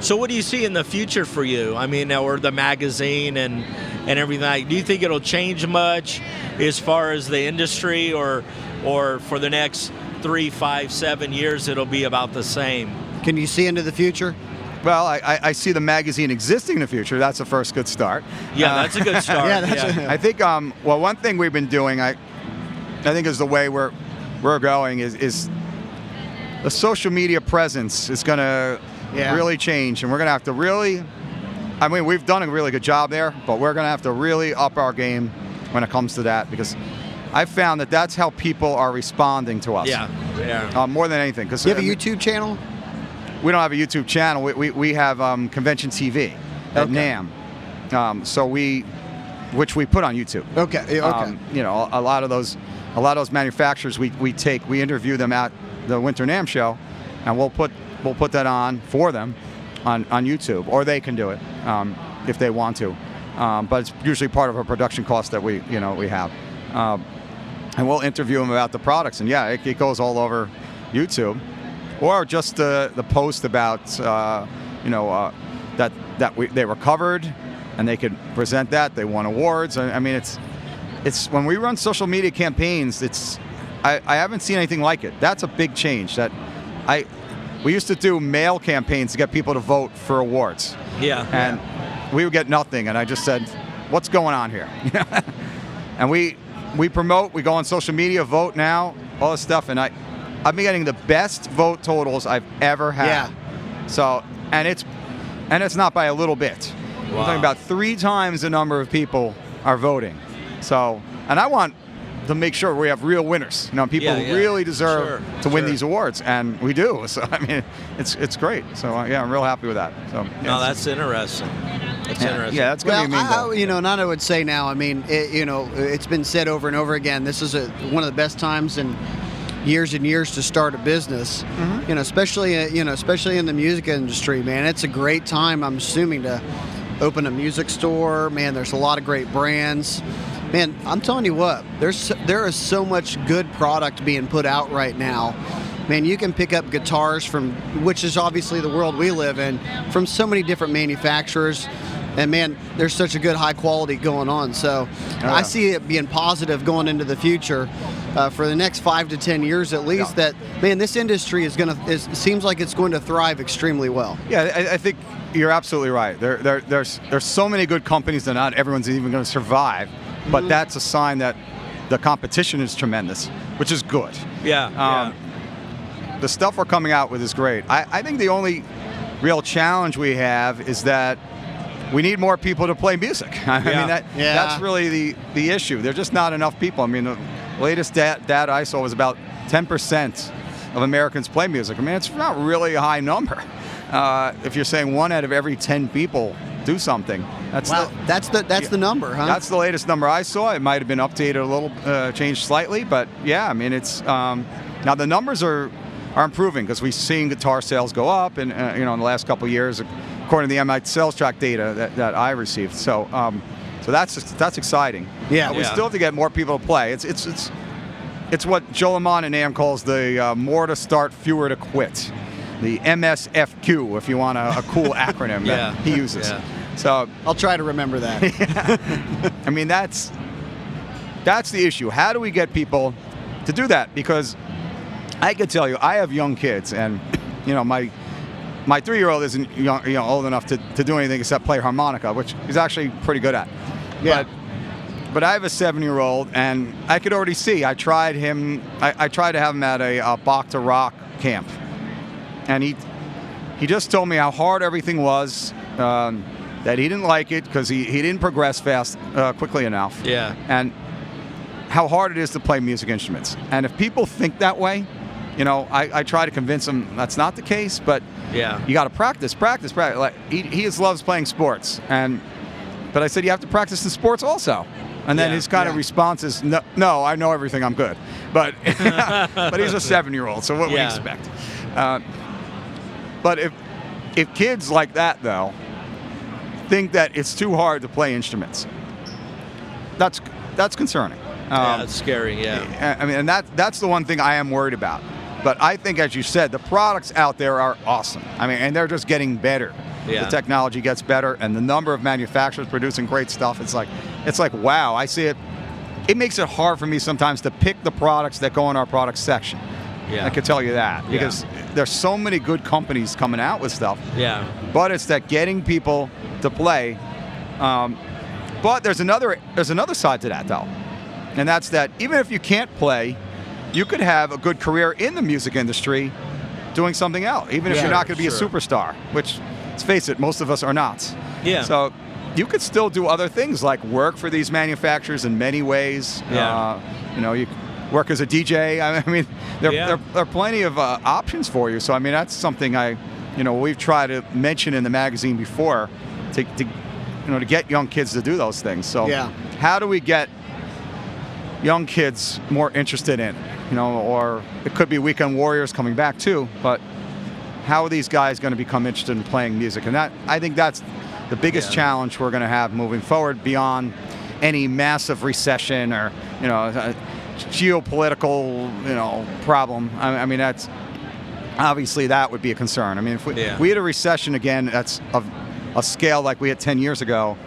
So what do you see in the future for you? I mean, or the magazine and everything. Do you think it'll change much as far as the industry, or for the next 3, 5, 7 years it'll be about the same? Can you see into the future? Well, I see the magazine existing in the future. That's the first good start. Yeah, that's a good start. I think one thing we've been doing, I think is the way we're going is the social media presence is going to really change, and we're going to have to really, I mean, we've done a really good job there, but we're going to have to really up our game when it comes to that, because I've found that that's how people are responding to us. Yeah. More than anything. Do you have a YouTube channel? We don't have a YouTube channel. We have Convention TV at NAMM. Which we put on YouTube. Okay. A lot of those manufacturers we interview them at the Winter NAMM show, and we'll put that on for them on YouTube, or they can do it if they want to. But it's usually part of a production cost that we have. And we'll interview them about the products, and it goes all over YouTube, or just the post about they were covered, and they could present that they won awards. I mean, it's when we run social media campaigns, I haven't seen anything like it. That's a big change. We used to do mail campaigns to get people to vote for awards. And we would get nothing, and I just said, what's going on here? And we promote, we go on social media, vote now, all this stuff, and I've been getting the best vote totals I've ever had. So, and it's not by a little bit. Wow. We're talking about 3 times the number of people are voting. So, and I want to make sure we have real winners. People who really deserve to win these awards, and we do. So, I mean, it's great. So, I'm real happy with that. So, no, that's interesting. That's interesting. Yeah, that's going to be mean. And I would say now, I mean, it's been said over and over again, this is one of the best times in years and years to start a business. Mm-hmm. Especially in the music industry, man. It's a great time, I'm assuming, to open a music store. Man, there's a lot of great brands. Man, I'm telling you what, there is so much good product being put out right now. Man, you can pick up guitars which is obviously the world we live in, from so many different manufacturers. And man, there's such a good high quality going on. So I see it being positive going into the future for the next 5 to 10 years at least. That, man, this industry seems like it's going to thrive extremely well. Yeah, I think you're absolutely right. There's so many good companies that not everyone's even going to survive. But that's a sign that the competition is tremendous, which is good. The stuff we're coming out with is great. I think the only real challenge we have is that we need more people to play music. I mean, that's really the issue. There's just not enough people. I mean, the latest data I saw was about 10% of Americans play music. I mean, it's not really a high number. if you're saying 1 out of every 10 people do something, that's the number, huh? That's the latest number I saw. It might have been updated a little, changed slightly, but yeah, I mean, it's now the numbers are improving because we've seen guitar sales go up, and in the last couple of years, according to the MI sales track data that I received. So that's exciting. Yeah, but we still have to get more people to play. It's what Joe Lamont and NAMM calls the more to start, fewer to quit. The MSFQ, if you want a cool acronym that he uses. Yeah. So I'll try to remember that. I mean, that's the issue. How do we get people to do that? Because I can tell you, I have young kids, and my 3-year-old isn't old enough to do anything except play harmonica, which he's actually pretty good at. Yeah. But I have a 7-year-old, and I could already see. I tried him. I tried to have him at a Bach to Rock camp, and he just told me how hard everything was. That he didn't like it because he didn't progress quickly enough. Yeah. And how hard it is to play music instruments. And if people think that way, I try to convince them that's not the case. But you got to practice. Like he just loves playing sports, but I said you have to practice the sports also. And then his kind of response is, no, I know everything, I'm good. But but he's a 7-year-old, so what would you expect? But if kids like that, though, think that it's too hard to play instruments, that's concerning. That's scary, yeah. I mean, and that's the one thing I am worried about. But I think, as you said, the products out there are awesome. I mean, and they're just getting better. Yeah. The technology gets better, and the number of manufacturers producing great stuff, it's like wow, I see it. It makes it hard for me sometimes to pick the products that go in our product section. Yeah. I can tell you that, because there's so many good companies coming out with stuff. Yeah. But it's that getting people to play. But there's another side to that, though. And that's that even if you can't play, you could have a good career in the music industry doing something else, even if you're not going to be a superstar, which, let's face it, most of us are not. Yeah. So you could still do other things like work for these manufacturers in many ways. Yeah. You work as a DJ. I mean, there are plenty of options for you. So I mean, that's something we've tried to mention in the magazine before, to get young kids to do those things. So how do we get young kids more interested in, or it could be Weekend Warriors coming back too, but how are these guys going to become interested in playing music? And I think that's the biggest challenge we're going to have moving forward, beyond any massive recession or geopolitical problem. I mean, that's obviously that would be a concern. I mean, if we had a recession again that's of a scale like we had 10 years ago,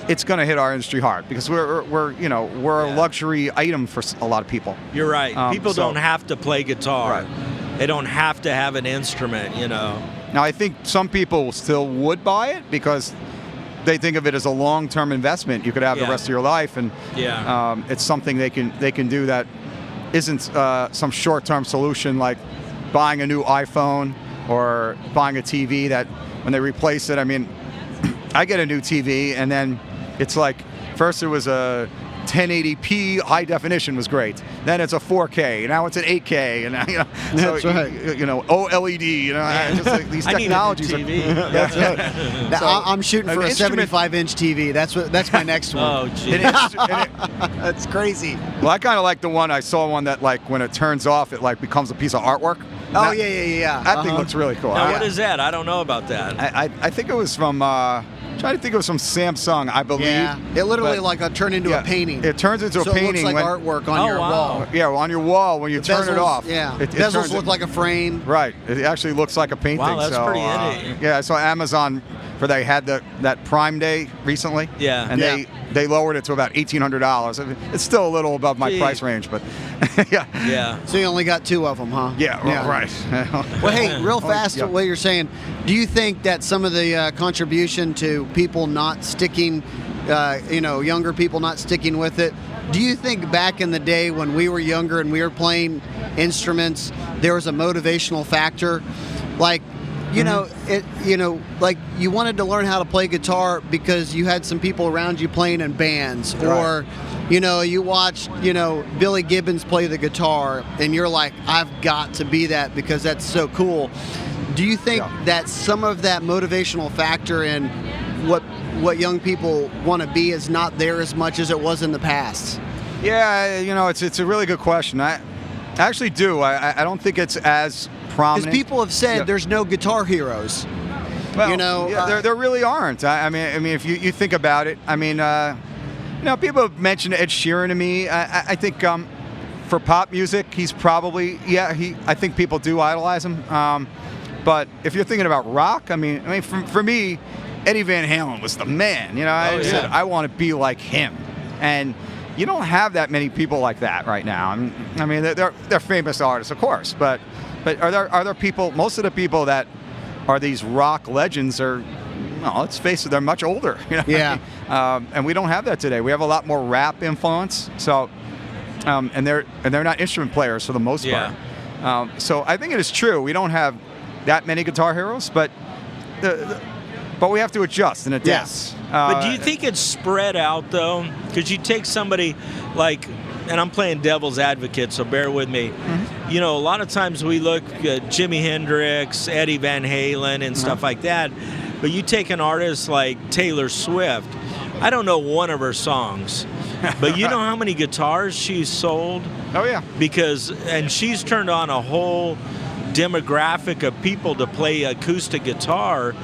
it's going to hit our industry hard, because we're a luxury item for a lot of people. You're right. People don't have to play guitar. Right. They don't have to have an instrument, Now, I think some people still would buy it because they think of it as a long-term investment you could have the rest of your life, and it's something they can do that isn't some short-term solution like buying a new iPhone or buying a TV that when they replace it, I mean, I get a new TV and then it's like, first it was a 1080p high definition was great. Then it's a 4K. Now it's an 8K. And that's right. OLED. Just like these technologies. I need a new TV. That's right. So, I'm shooting for a 75-inch TV. That's my next one. Oh, geez. That's crazy. Well, I kind of like the one. I saw one that when it turns off, it becomes a piece of artwork. That thing looks really cool. Now, what is that? I don't know about that. I think it was from. Trying to think of some Samsung, I believe. Yeah, it literally turned into a painting. It turns into a painting. So it looks like artwork on your wall. Yeah, on your wall when you turn it off. Yeah, bezels look like a frame. Right, it actually looks like a painting. Wow, that's pretty neat. Yeah, I saw Amazon they had that Prime Day recently. Yeah, and they lowered it to about $1,800. It's still a little above my price range, but yeah. So you only got 2 of them, huh? Yeah, well, right. Well, hey, real fast, what you're saying, do you think that some of the contribution to people not sticking, younger people not sticking with it, do you think back in the day when we were younger and we were playing instruments, there was a motivational factor? Like, like you wanted to learn how to play guitar because you had some people around you playing in bands, or you watched Billy Gibbons play the guitar and you're like, I've got to be that because that's so cool. Do you think that some of that motivational factor in what young people want to be is not there as much as it was in the past? Yeah, it's a really good question. I actually do. I don't think it's as prominent. Because people have said there's no guitar heroes. Well, there really aren't. I mean, if you think about it, I mean, people have mentioned Ed Sheeran to me. I think for pop music, he's probably I think people do idolize him. But if you're thinking about rock, I mean, for me, Eddie Van Halen was the man. I said I want to be like him, and you don't have that many people like that right now. I mean, they're famous artists, of course, but are there people? Most of the people that are these rock legends are, well, let's face it, they're much older. Yeah. And we don't have that today. We have a lot more rap influence. So, and they're not instrument players for the most part. So I think it is true. We don't have that many guitar heroes, but we have to adjust and adapt. Yes. But do you think it's spread out though? Because you take somebody like, and I'm playing devil's advocate, so bear with me. Mm-hmm. A lot of times we look at Jimi Hendrix, Eddie Van Halen, and stuff like that. But you take an artist like Taylor Swift. I don't know one of her songs, but you know how many guitars she's sold? Oh, yeah. And she's turned on a whole demographic of people to play acoustic guitar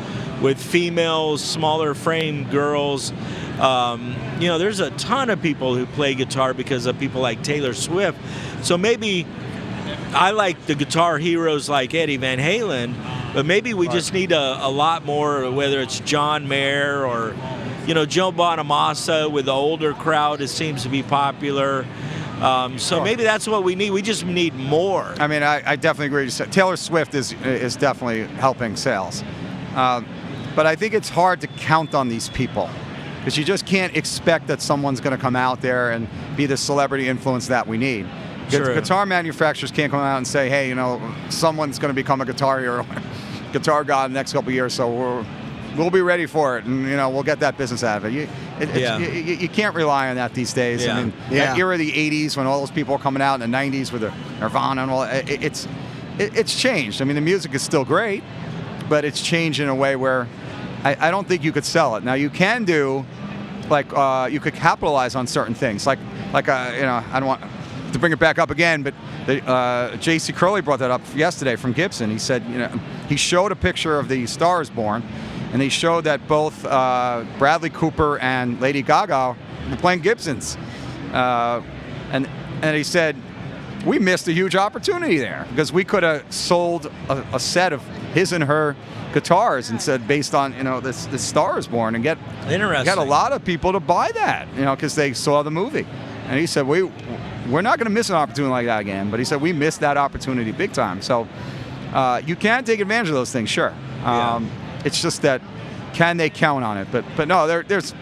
with females, smaller frame girls. There's a ton of people who play guitar because of people like Taylor Swift. So maybe I like the guitar heroes like Eddie Van Halen, but maybe we just need a lot more, whether it's John Mayer or, Joe Bonamassa with the older crowd. It seems to be popular. So maybe that's what we need. We just need more. I mean, I definitely agree. Taylor Swift is definitely helping sales. But I think it's hard to count on these people because you just can't expect that someone's going to come out there and be the celebrity influence that we need. Because guitar manufacturers can't come out and say, hey, someone's going to become a guitar hero, guitar god in the next couple of years, so we'll be ready for it, and we'll get that business out of it. You can't rely on that these days. Yeah. I mean, that era of the 80s when all those people were coming out in the 90s with the Nirvana and all, it's changed. I mean, the music is still great, but it's changed in a way where I don't think you could sell it. Now, you can do, you could capitalize on certain things. I don't want to bring it back up again, but J.C. Crowley brought that up yesterday from Gibson. He said, he showed a picture of the Star is Born, and he showed that both Bradley Cooper and Lady Gaga were playing Gibsons. And he said, we missed a huge opportunity there because we could have sold a set of his and her guitars and said, based on this Star is Born, and get a lot of people to buy that, because they saw the movie. And he said, we're not going to miss an opportunity like that again. But he said we missed that opportunity big time. So you can take advantage of those things, sure. It's just that, can they count on it? But no, there's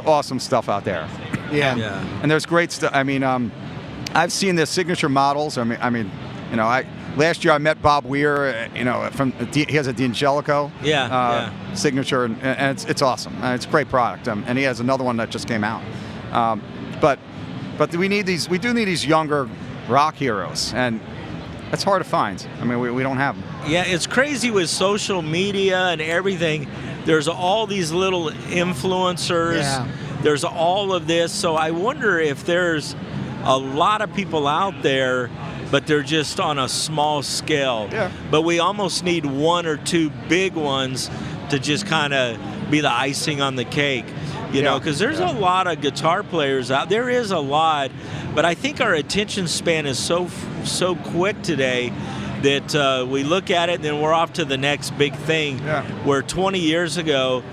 awesome stuff out there. Yeah. And there's great stuff. I mean, I've seen the signature models. Last year I met Bob Weir. He has a D'Angelico signature, and it's awesome. It's a great product. And he has another one that just came out. But we do need these younger rock heroes, and that's hard to find. I mean, we don't have them. Yeah, it's crazy with social media and everything. There's all these little influencers. Yeah. There's all of this. So I wonder if there's a lot of people out there, but they're just on a small scale. Yeah. But we almost need one or two big ones to just kind of be the icing on the cake. Because there's a lot of guitar players out there. Is a lot, but I think our attention span is so quick today that we look at it and then we're off to the next big thing. Yeah. Where 20 years ago,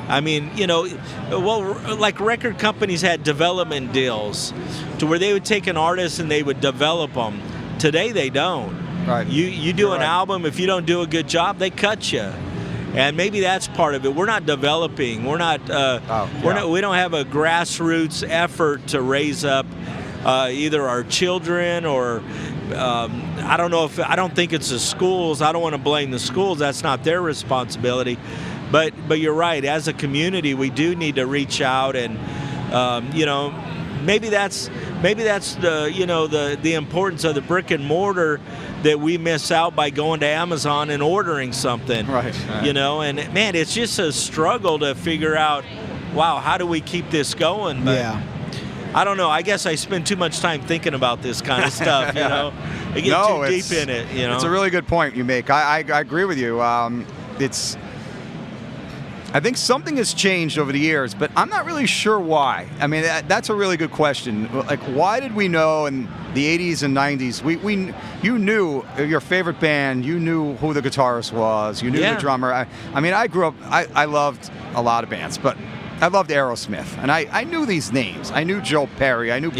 like record companies had development deals to where they would take an artist and they would develop them. Today they don't. Right. You do an album, if you don't do a good job, they cut you. And maybe that's part of it. We're not developing. We're not. We don't have a grassroots effort to raise up either our children or I don't think it's the schools. I don't want to blame the schools. That's not their responsibility. But you're right. As a community, we do need to reach out and maybe that's the the importance of the brick and mortar that we miss out by going to Amazon and ordering something. Right. And man, it's just a struggle to figure out, wow, how do we keep this going? But Yeah. I don't know. I guess I spend too much time thinking about this kind of stuff, I get too deep in it, It's a really good point you make. I agree with you. I think something has changed over the years, but I'm not really sure why. I mean, that's a really good question. Like, why did we know in the 80s and 90s, you knew your favorite band, you knew who the guitarist was, you knew the drummer. I mean, I grew up, I loved a lot of bands, but I loved Aerosmith, and I knew these names. I knew Joe Perry. I knew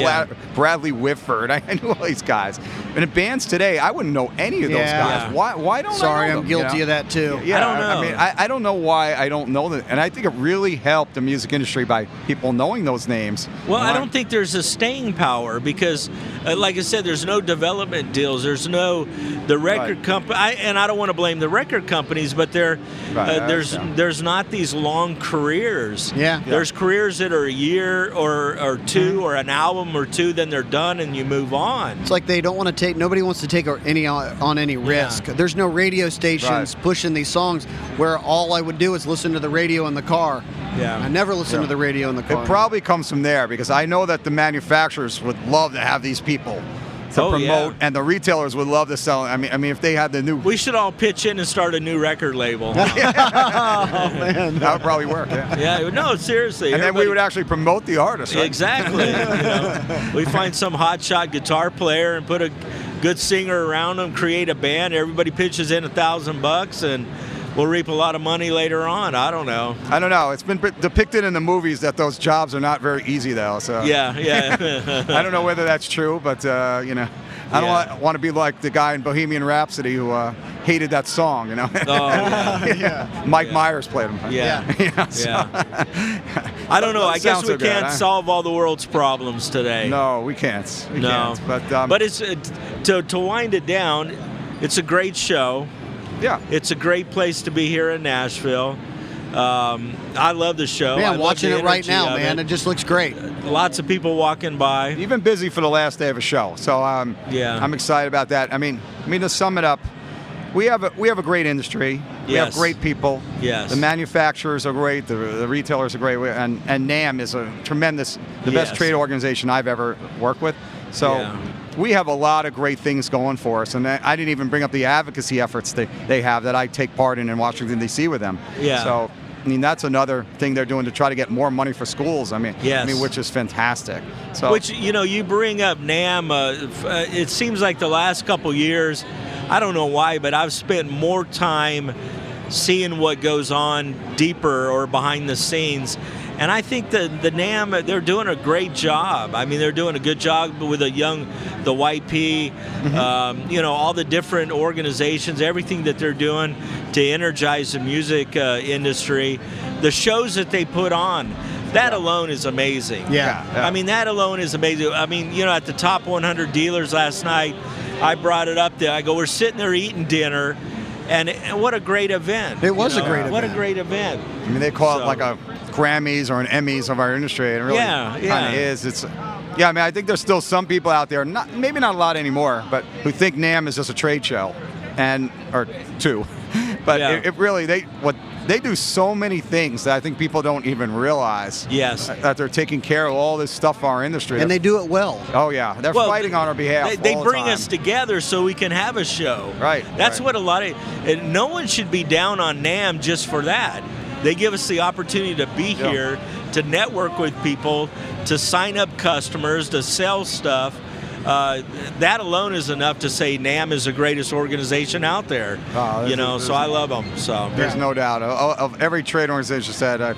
Bradley Whitford. I knew all these guys. And in bands today, I wouldn't know any of those guys. Why don't Sorry, I know I'm them, guilty of that too. Yeah, I don't know. I mean, I don't know why I don't know that. And I think it really helped the music industry by people knowing those names. Well, I don't think there's a staying power because, like I said, there's no development deals. There's no the record company, and I don't want to blame the record companies, but there's not these long careers. Yeah. There's careers that are a year or two or an album or two, then they're done and you move on. It's like they don't want to take. Nobody wants to take any risk. There's no radio stations pushing these songs where all I would do is listen to the radio in the car. Yeah. I never listen to the radio in the car. It probably comes from there because I know that the manufacturers would love to have these people to promote, and the retailers would love to sell. I mean, if they had the new, we should all pitch in and start a new record label. Oh man, that would probably work. Yeah, no, seriously. And then we would actually promote the artist. Right? Exactly. We find some hotshot guitar player and put a good singer around them, create a band. Everybody pitches in $1,000, and we'll reap a lot of money later on. I don't know. It's been depicted in the movies that those jobs are not very easy, though. So yeah. I don't know whether that's true, but I don't want to be like the guy in Bohemian Rhapsody who hated that song. Mike Myers played him. I don't know. I guess we can't solve all the world's problems today. No, we can't. We can't. But it's to wind it down. It's a great show. Yeah, it's a great place to be here in Nashville. I love the show. Yeah, I'm watching it right now, man. It just looks great. Lots of people walking by. You've been busy for the last day of a show, so I'm excited about that. I mean, to sum it up, we have a great industry. We have great people. Yes. The manufacturers are great. The retailers are great, and NAMM is the best trade organization I've ever worked with. So. We have a lot of great things going for us, and I didn't even bring up the advocacy efforts they have that I take part in Washington, D.C. with them. Yeah. So, I mean, that's another thing they're doing to try to get more money for schools. I mean, which is fantastic. So, which, you bring up NAMM. It seems like the last couple years, I don't know why, but I've spent more time seeing what goes on deeper or behind the scenes. And I think the NAMM, they're doing a great job. I mean, they're doing a good job with the YP, all the different organizations, everything that they're doing to energize the music industry. The shows that they put on, that alone is amazing. Yeah. I mean, that alone is amazing. I mean, at the top 100 dealers last night, I brought it up there. I go, we're sitting there eating dinner, and what a great event. It was a great event. What a great event. I mean, they call it like a Grammys or an Emmys of our industry. It really kind of is. I mean, I think there's still some people out there, maybe not a lot anymore, but who think NAMM is just a trade show, or two. But it really, they do so many things that I think people don't even realize. Yes. That they're taking care of all this stuff for our industry. And they do it well. Oh, yeah. They're fighting on our behalf. They bring us together so we can have a show. Right. That's what no one should be down on NAMM just for that. They give us the opportunity to be here, to network with people, to sign up customers, to sell stuff. That alone is enough to say NAMM is the greatest organization out there. So I love them. So there's no doubt. Of every trade organization that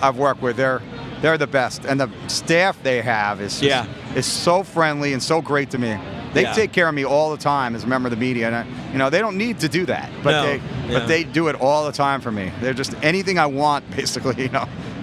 I've worked with, they're the best, and the staff they have is so friendly and so great to me. They take care of me all the time as a member of the media, and they don't need to do that, but they do it all the time for me. They're just anything I want, basically.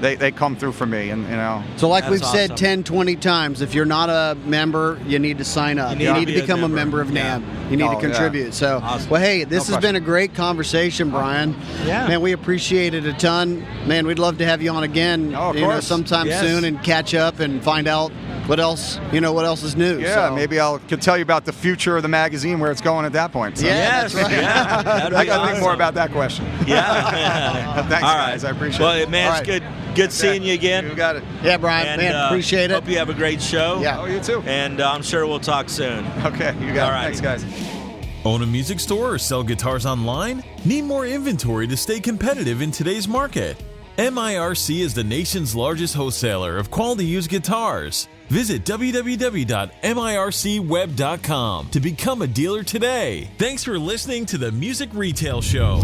They come through for me, and So like we've said 10, 20 times, if you're not a member, you need to sign up. You need to become a member of NAMM. You need to contribute. So, well, hey, this has been a great conversation, Brian. Yeah. Man, we appreciate it a ton. Man, we'd love to have you on again, course. sometime soon and catch up and find out what else? What else is new? Yeah, so. maybe could tell you about the future of the magazine, where it's going at that point. So. Yes, that's right. Yeah, I got to think more about that question. Yeah. Thanks, All guys. right. I appreciate well, it. man, it's good seeing you again. You got it. Yeah, Brian, And, man, appreciate it. Hope you have a great show. Yeah. Oh, you too. And I'm sure we'll talk soon. Okay, you got All it. right. Thanks, guys. Own a music store or sell guitars online? Need more inventory to stay competitive in today's market? MIRC is the nation's largest wholesaler of quality used guitars. Visit www.mircweb.com to become a dealer today. Thanks for listening to the Music Retail Show.